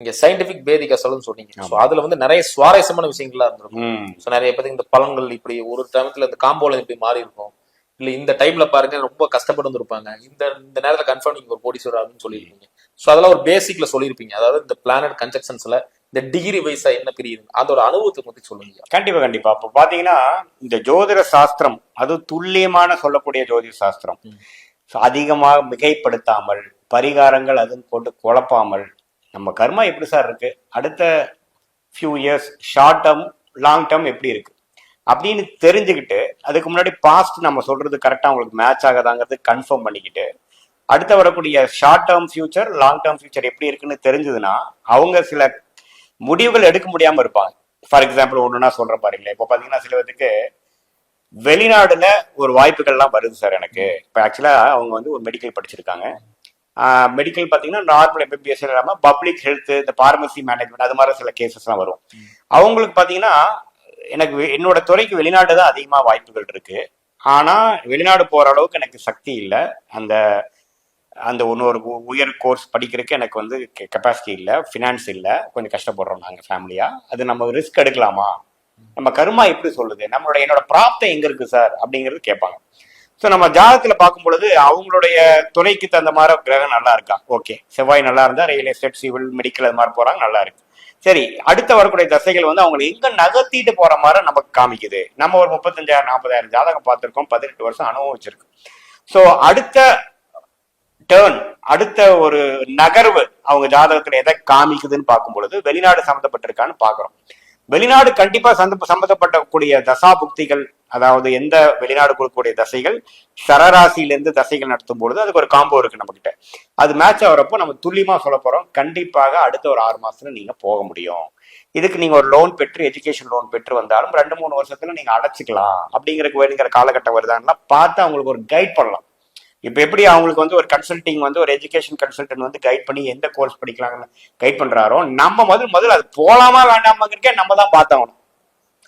இங்க சயின்டிபிக் பேதிக் அசல்னு சொன்னீங்க. ஸோ அதுல வந்து நிறைய சுவாரஸ்யமான விஷயங்கள்லாம் இருந்திருக்கும். ஸோ நிறைய பேருக்கு இந்த பழங்கள் இப்படி ஒரு டைமத்துல இந்த காம்போல இப்படி மாறி இருக்கும், இல்ல இந்த டைம்ல பாருங்க ரொம்ப கஷ்டப்பட்டு வந்திருப்பாங்க, இந்த இந்த நேரத்துல கன்ஃபார்ம் நீங்க ஒரு கோடீஸ்வரர் அப்படின்னு சொல்லியிருப்பீங்க. ஸோ அதெல்லாம் ஒரு பேசிக்ல சொல்லியிருப்பீங்க. அதாவது இந்த பிளானட் கன்ஜெக்ஷன்ஸ்ல இந்த டிகிரி வைஸா என்ன பிரியுது அதோட அனுபவத்தை பத்தி சொல்லுங்க. கண்டிப்பா கண்டிப்பா. அப்ப பாத்தீங்கன்னா இந்த ஜோதிட சாஸ்திரம் அது துல்லியமான சொல்லக்கூடிய ஜோதிட சாஸ்திரம். அதிகமாக மிகைப்படுத்தாமல் பரிகாரங்கள் அதுன்னு போட்டு குழப்பாமல் நம்ம கர்மா எப்படி சார் இருக்கு, அடுத்த few years short term long term எப்படி இருக்கு அப்படின்னு தெரிஞ்சுக்கிட்டு, அதுக்கு முன்னாடி பாஸ்ட் நம்ம சொல்றது கரெக்டா உங்களுக்கு மேட்ச் ஆகாதாங்கிறது கன்ஃபார்ம் பண்ணிக்கிட்டு, அடுத்த வரக்கூடிய short term future long term future எப்படி இருக்குன்னு தெரிஞ்சதுன்னா அவங்க சில முடிவுகள் எடுக்க முடியாம இருப்பாங்க. ஃபார் எக்ஸாம்பிள் ஒண்ணுன்னா சொல்றேன் பாருங்களேன். இப்போ பாத்தீங்கன்னா சில பேருக்கு வெளிநாடுல ஒரு வாய்ப்புகள்லாம் வருது சார் எனக்கு. இப்போ ஆக்சுவலா அவங்க வந்து ஒரு மெடிக்கல் படிச்சிருக்காங்க. மெடிக்கல் பார்த்தீங்கன்னா நார்மல் எம்பிபிஎஸ் இல்லாமல் பப்ளிக் ஹெல்த், இந்த பார்மசி மேனேஜ்மெண்ட் அது மாதிரி சில கேசஸ்லாம் வரும். அவங்களுக்கு பார்த்தீங்கன்னா எனக்கு என்னோட துறைக்கு வெளிநாடு தான் அதிகமாக வாய்ப்புகள் இருக்கு. ஆனால் வெளிநாடு போகிற அளவுக்கு எனக்கு சக்தி இல்லை. அந்த அந்த இன்னொரு உயர் கோர்ஸ் படிக்கிறதுக்கு எனக்கு வந்து கெப்பாசிட்டி இல்லை, ஃபினான்ஸ் இல்லை, கொஞ்சம் கஷ்டப்படுறோம் நாங்கள் ஃபேமிலியாக. அது நம்ம ரிஸ்க் எடுக்கலாமா, நம்ம கர்மா எப்படி சொல்லுது, என்னோட பிராப்தம் எங்க இருக்கு சார் அப்படிங்கிறது கேட்பாங்க. ஸோ நம்ம ஜாதகத்துல பார்க்கும் பொழுது அவங்களுடைய துறைக்கு தகுந்த மாதிரி கிரகம் நல்லா இருக்கா, ஓகே, செவ்வாய் நல்லா இருந்தா ரியல் எஸ்டேட், சிவில், மெடிக்கல் அது மாதிரி போறாங்க, நல்லா இருக்கு. சரி, அடுத்த வரக்கூடிய தசைகள் வந்து அவங்களை எங்க நகர்த்திட்டு போற மாதிரி நமக்கு காமிக்குது. நம்ம ஒரு 35,000 40,000 ஜாதகம் பார்த்திருக்கோம், 18 வருஷம் அனுபவிச்சிருக்கோம். ஸோ அடுத்த டேர்ன், அடுத்த ஒரு நகர்வு அவங்க ஜாதகத்துல எதை காமிக்குதுன்னு பார்க்கும் பொழுது வெளிநாடு சம்மந்தப்பட்டிருக்கான்னு பாக்குறோம். வெளிநாடு கண்டிப்பா சம்பந்தப்படக்கூடிய தசா புக்திகள், அதாவது எந்த வெளிநாடு கொடுக்கக்கூடிய தசைகள் சரராசியிலிருந்து தசைகள் நடத்தும் பொழுது அதுக்கு ஒரு காம்போ இருக்கு நம்ம கிட்ட. அது மேட்ச் ஆகிறப்போ நம்ம துல்லியமா சொல்ல போறோம், கண்டிப்பாக அடுத்த ஒரு 6 மாசத்துல நீங்க போக முடியும். இதுக்கு நீங்க ஒரு லோன் பெற்று, எஜுகேஷன் லோன் பெற்று வந்தாலும் 2-3 வருஷத்துல நீங்க அடைச்சிக்கலாம் அப்படிங்கிற வேணுங்கிற காலகட்டம் வருதான்னா பார்த்து அவங்களுக்கு ஒரு கைட் பண்ணலாம். இப்ப எப்படி அவங்களுக்கு வந்து ஒரு கன்சல்டிங் வந்து ஒரு எஜுகேஷன் கன்சல்டன்ட் வந்து கைட் பண்ணி எந்த கோர்ஸ் படிக்கலாம்னு கைட் பண்றாரோ, நம்ம முதல்ல அது போலாமா வேண்டாமாங்கிறக்கே நம்ம தான் பார்த்தாகணும்.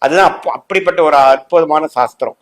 அதுதான் அப்படிப்பட்ட ஒரு அற்புதமான சாஸ்திரம்.